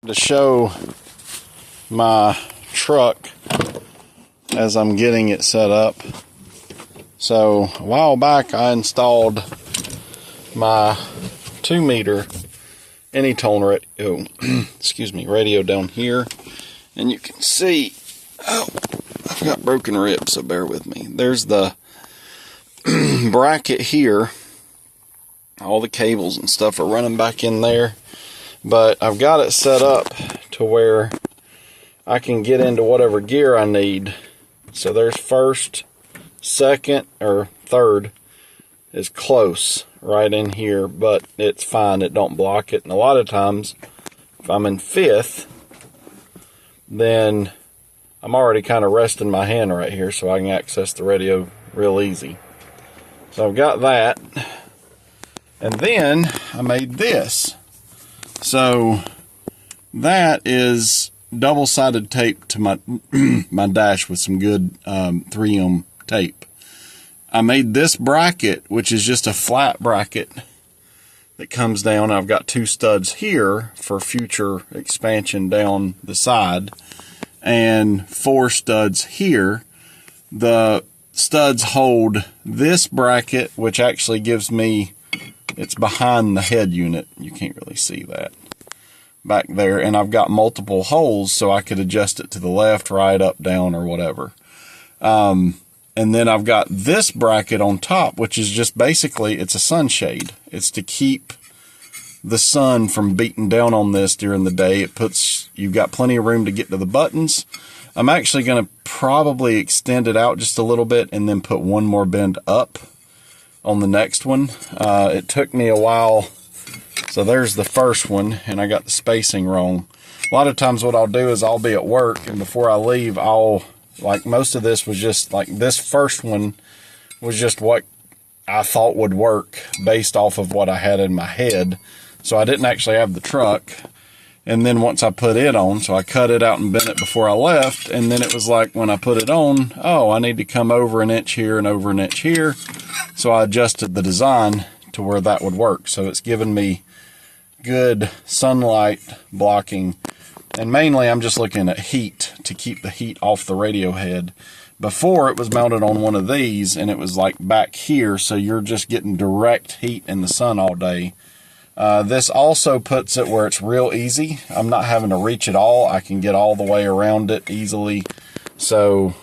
To show my truck as I'm getting it set up. So a while back I installed my 2-meter anytone radio down here, and you can see, oh, I've got broken ribs, so bear with me. There's the bracket here. All the cables and stuff are running back in there, but I've got it set up to where I can get into whatever gear I need. So there's first, second, or third is close right in here, but it's fine, it don't block it. And a lot of times if I'm in fifth, then I'm already kind of resting my hand right here so I can access the radio real easy. So I've got that, and then I made this. So that is double-sided tape to my my dash with some good 3M tape. I made this bracket, which is just a flat bracket that comes down. I've got 2 studs here for future expansion down the side, and 4 studs here. The studs hold this bracket, which actually gives me, it's behind the head unit. You can't really see that back there. And I've got multiple holes so I could adjust it to the left, right, up, down, or whatever. And then I've got this bracket on top, which is just basically, it's a sunshade. It's to keep the sun from beating down on this during the day. You've got plenty of room to get to the buttons. I'm actually going to probably extend it out just a little bit and then put one more bend up on the next one. It took me a while. So there's the first one, and I got the spacing wrong. A lot of times what I'll do is I'll be at work, and before I leave, like most of this was just, like this first one was just what I thought would work based off of what I had in my head. So I didn't actually have the truck. And then once I put it on, so I cut it out and bent it before I left, and then it was like when I put it on, oh, I need to come over an inch here and over an inch here. So I adjusted the design to where that would work. So it's given me good sunlight blocking. And mainly I'm just looking at heat to keep the heat off the radio head. Before it was mounted on one of these and it was like back here, so you're just getting direct heat in the sun all day. This also puts it where it's real easy. I'm not having to reach it all. I can get all the way around it easily. So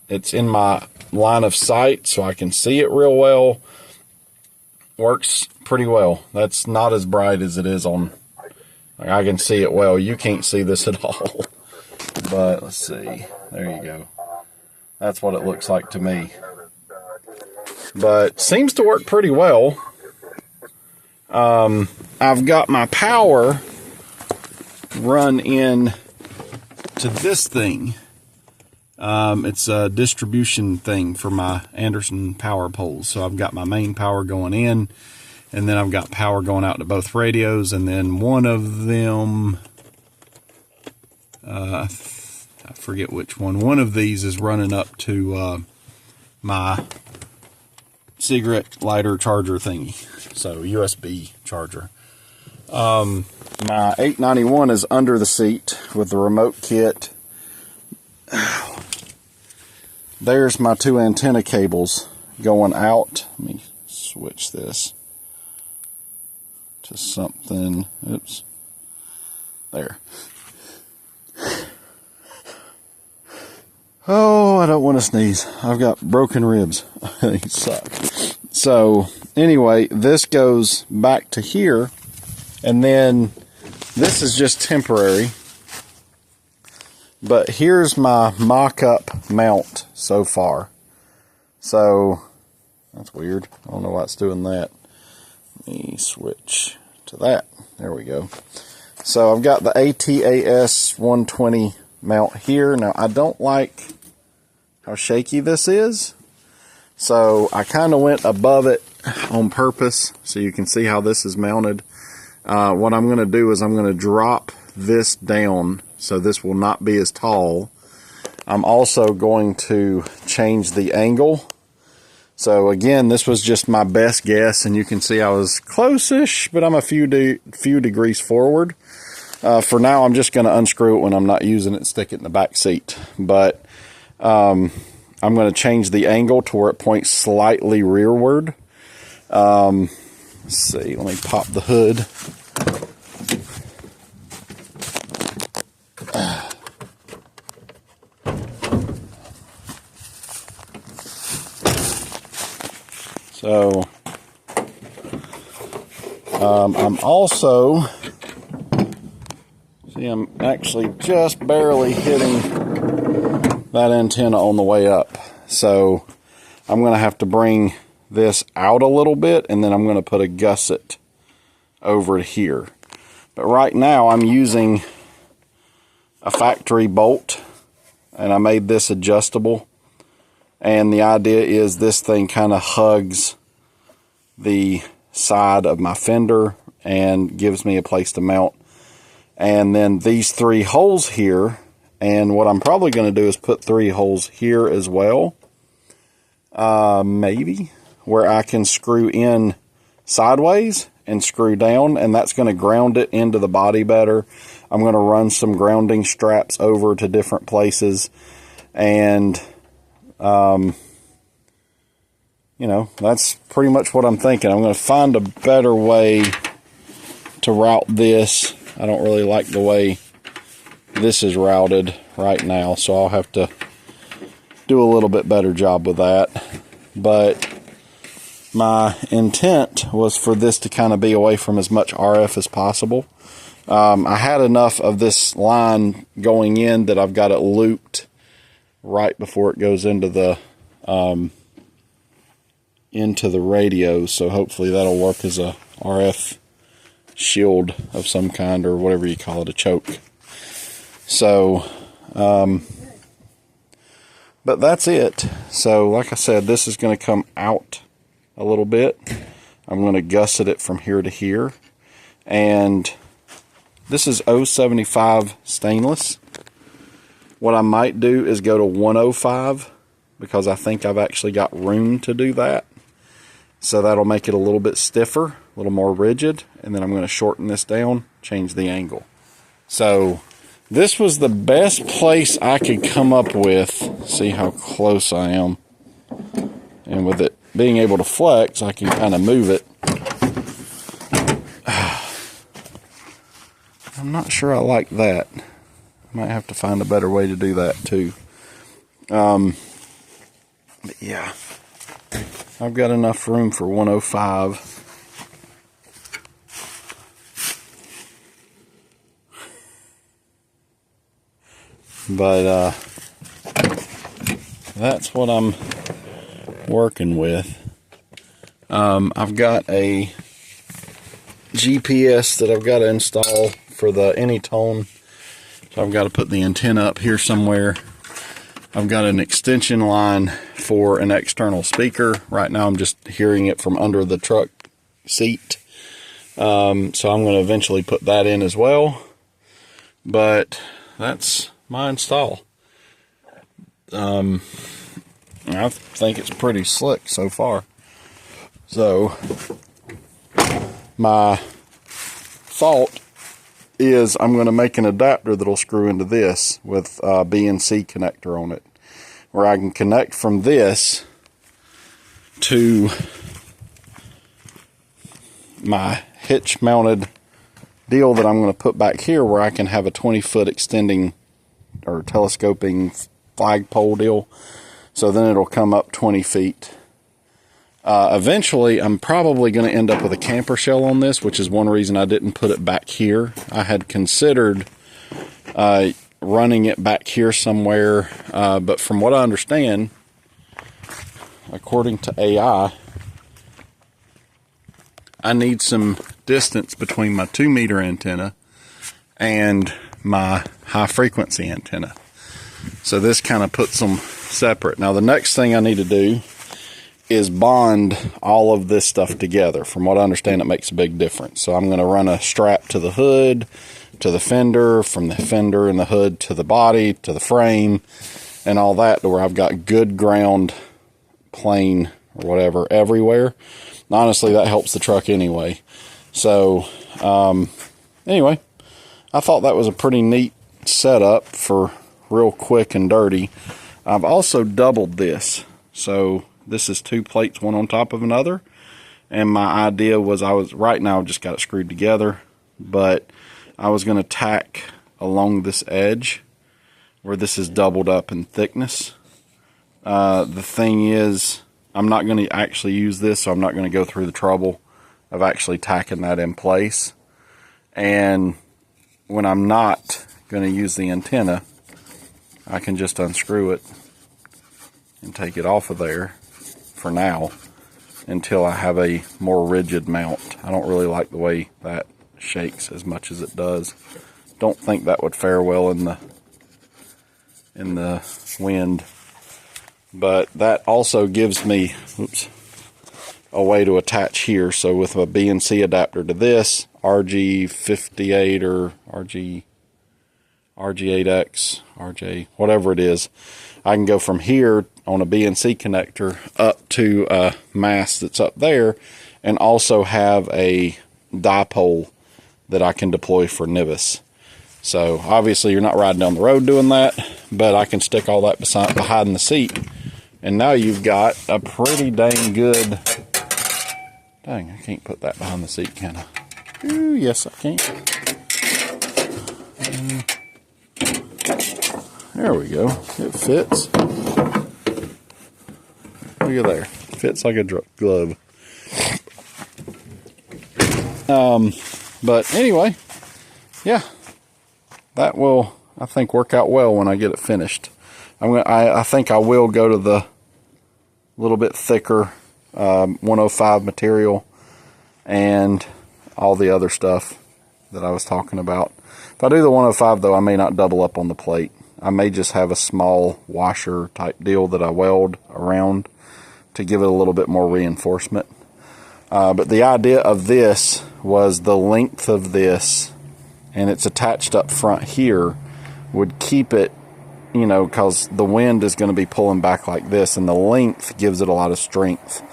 it's in my line of sight so I can see it real well. Works pretty well. That's not as bright as it is on. I can see it well. You can't see this at all. But let's see. There you go. That's what it looks like to me. But seems to work pretty well. I've got my power run in to this thing. It's a distribution thing for my Anderson power poles. So I've got my main power going in, and then I've got power going out to both radios, and then one of them, I forget which one. One of these is running up to my cigarette lighter charger thingy. So USB charger. My 891 is under the seat with the remote kit. There's my 2 antenna cables going out. Let me switch this to something. Oops. There. Oh, I don't want to sneeze. I've got broken ribs. They suck. So, anyway, this goes back to here, and then this is just temporary. But here's my mock-up mount so far. So, that's weird. I don't know why it's doing that. Let me switch to that. There we go. So, I've got the atas120 mount here. Now, I don't like how shaky this is. So, I kind of went above it on purpose so you can see how this is mounted. What I'm going to do is I'm going to drop this down so this will not be as tall. I'm also going to change the angle. So again, this was just my best guess, and you can see I was close-ish, but I'm a few degrees forward. For now, I'm just going to unscrew it when I'm not using it and stick it in the back seat. But I'm going to change the angle to where it points slightly rearward. Let's see, let me pop the hood. So, I'm also, see, I'm actually just barely hitting that antenna on the way up. So, I'm going to have to bring this out a little bit, and then I'm going to put a gusset over here. But right now, I'm using a factory bolt, and I made this adjustable. And the idea is this thing kind of hugs the side of my fender and gives me a place to mount. And then these 3 holes here, and what I'm probably going to do is put 3 holes here as well. Maybe, where I can screw in sideways and screw down, and that's going to ground it into the body better. I'm going to run some grounding straps over to different places, and you know, that's pretty much what I'm thinking. I'm going to find a better way to route this. I don't really like the way this is routed right now, so I'll have to do a little bit better job with that. But my intent was for this to kind of be away from as much RF as possible. I had enough of this line going in that I've got it looped right before it goes into the radio, so hopefully that'll work as a RF shield of some kind, or whatever you call it, a choke. So but that's it. So like I said, this is going to come out a little bit. I'm going to gusset it from here to here, and this is 075 stainless. What I might do is go to 105, because I think I've actually got room to do that. So that'll make it a little bit stiffer, a little more rigid, and then I'm going to shorten this down, change the angle. So this was the best place I could come up with. See how close I am. And with it being able to flex, I can kind of move it. I'm not sure I like that. I might have to find a better way to do that too. But yeah, I've got enough room for 105. But that's what I'm working with. I've got a GPS that I've got to install for the Anytone. So I've got to put the antenna up here somewhere. I've got an extension line for an external speaker. Right now I'm just hearing it from under the truck seat. So I'm going to eventually put that in as well. But that's my install. I think it's pretty slick so far. So my thought is I'm going to make an adapter that'll screw into this with a BNC connector on it, where I can connect from this to my hitch mounted deal that I'm going to put back here, where I can have a 20-foot extending or telescoping flagpole deal. So then it'll come up 20 feet. Eventually, I'm probably going to end up with a camper shell on this, which is one reason I didn't put it back here. I had considered running it back here somewhere, but from what I understand, according to AI, I need some distance between my 2-meter antenna and my high-frequency antenna. So this kind of puts them separate. Now, the next thing I need to do is bond all of this stuff together. From what I understand, it makes a big difference. So I'm going to run a strap to the hood, to the fender, from the fender and the hood to the body, to the frame, and all that, to where I've got good ground plane or whatever everywhere. Honestly, that helps the truck anyway. So, anyway, I thought that was a pretty neat setup for real quick and dirty. I've also doubled this. So this is 2 plates, one on top of another. And my idea was right now I've just got it screwed together, but I was going to tack along this edge where this is doubled up in thickness. The thing is, I'm not going to actually use this, so I'm not going to go through the trouble of actually tacking that in place. And when I'm not going to use the antenna, I can just unscrew it and take it off of there for now until I have a more rigid mount. I don't really like the way that shakes as much as it does. Don't think that would fare well in the wind. But that also gives me a way to attach here. So with a BNC adapter to this, RG58 or RG8X, RJ, whatever it is, I can go from here on a BNC connector up to a mast that's up there, and also have a dipole that I can deploy for NIVIS. So obviously you're not riding down the road doing that, but I can stick all that behind the seat. And now you've got a pretty dang good... Dang, I can't put that behind the seat, can I? Ooh, yes, I can. There we go. It fits. Look at there. Fits like a glove. But anyway, yeah, that will, I think, work out well when I get it finished. I think I will go to the little bit thicker 105 material and all the other stuff that I was talking about. If I do the 105 though, I may not double up on the plate. I may just have a small washer type deal that I weld around to give it a little bit more reinforcement. But the idea of this was the length of this, and it's attached up front here, would keep it, you know, because the wind is going to be pulling back like this, and the length gives it a lot of strength.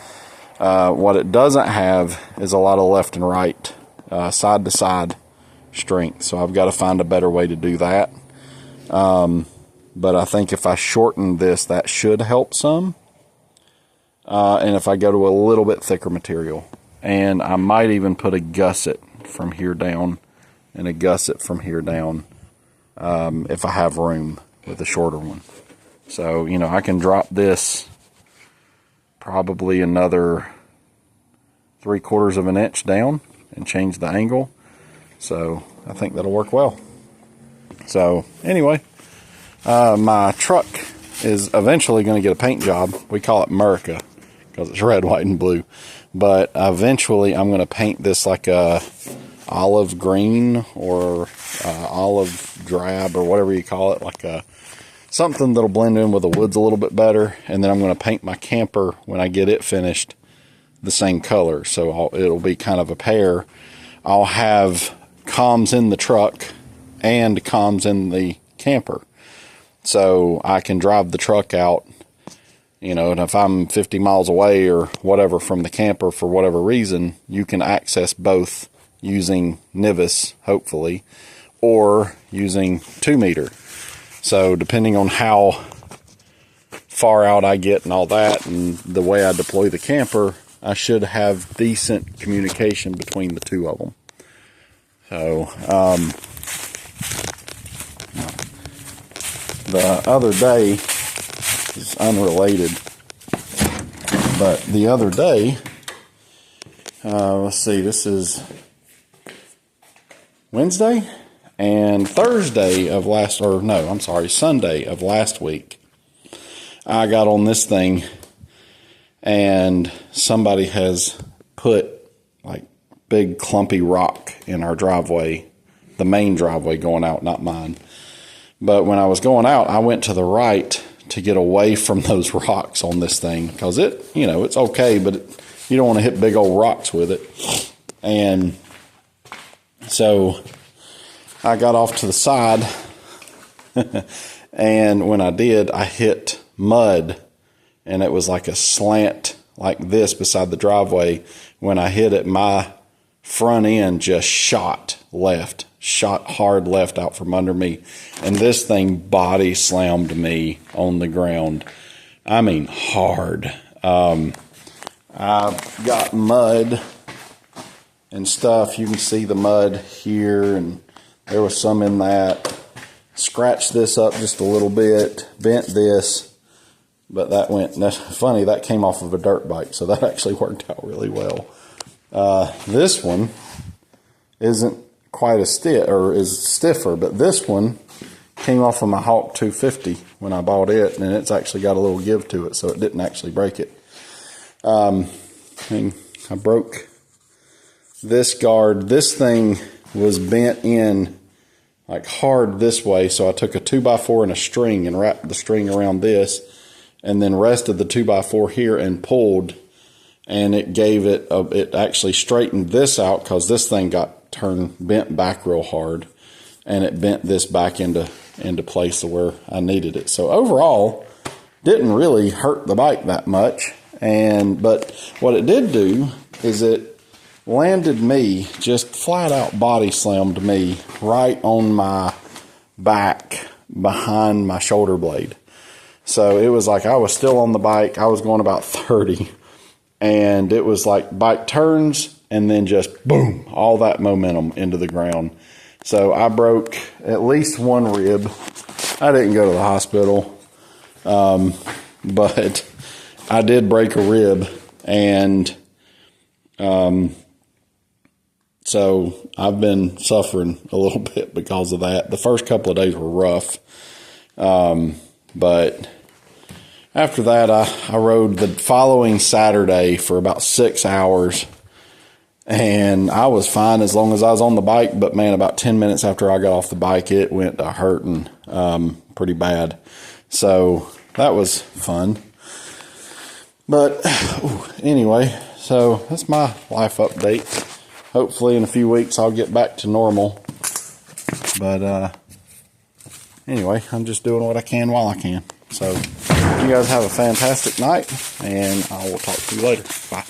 What it doesn't have is a lot of left and right, side to side strength. So I've got to find a better way to do that. But I think if I shorten this, that should help some. And if I go to a little bit thicker material, and I might even put a gusset from here down and a gusset from here down, if I have room with a shorter one. So, you know, I can drop this probably another 3/4 of an inch down and change the angle. So I think that'll work well. So anyway, my truck is eventually going to get a paint job. We call it America because it's red, white, and blue. But eventually I'm going to paint this like a olive green or olive drab or whatever you call it, like a something that'll blend in with the woods a little bit better. And then I'm going to paint my camper when I get it finished the same color. So it'll be kind of a pair. I'll have comms in the truck and comms in the camper. So I can drive the truck out, you know, and if I'm 50 miles away or whatever from the camper for whatever reason, you can access both using NIVIS, hopefully, or using 2-meter. So depending on how far out I get and all that, and the way I deploy the camper, I should have decent communication between the two of them. So, the other day is unrelated, but the other day, let's see, this is Wednesday and Thursday of Sunday of last week, I got on this thing and somebody has put like big clumpy rock in our driveway, the main driveway going out, not mine. But when I was going out, I went to the right to get away from those rocks on this thing because it, you know, it's okay, but you don't want to hit big old rocks with it. And so I got off to the side and when I did, I hit mud, and it was like a slant like this beside the driveway. When I hit it, my front end just shot hard left out from under me. And this thing body slammed me on the ground. I mean, hard. I got mud and stuff. You can see the mud here, and there was some in that. Scratched this up just a little bit, bent this, but that's funny, that came off of a dirt bike, so that actually worked out really well. This one isn't quite as stiff, or is stiffer, but this one came off of my Hawk 250 when I bought it, and it's actually got a little give to it, so it didn't actually break it. And I broke this guard. This thing was bent in like hard this way, so I took a 2x4 and a string and wrapped the string around this, and then rested the 2x4 here and pulled, and it gave it it actually straightened this out, because this thing got bent back real hard, and it bent this back into place to where I needed it. So overall, didn't really hurt the bike that much. But what it did do is it landed me, just flat out body slammed me right on my back behind my shoulder blade. So it was like I was still on the bike. I was going about 30, and it was like bike turns and then just boom, all that momentum into the ground. So I broke at least one rib. I didn't go to the hospital, but I did break a rib, and so I've been suffering a little bit because of that. The first couple of days were rough, but after that, I rode the following Saturday for about 6 hours, and I was fine as long as I was on the bike. But man, about 10 minutes after I got off the bike, it went to hurting pretty bad. So that was fun. But anyway, so that's my life update. Hopefully in a few weeks I'll get back to normal. But anyway, I'm just doing what I can while I can. So you guys have a fantastic night, and I will talk to you later. Bye.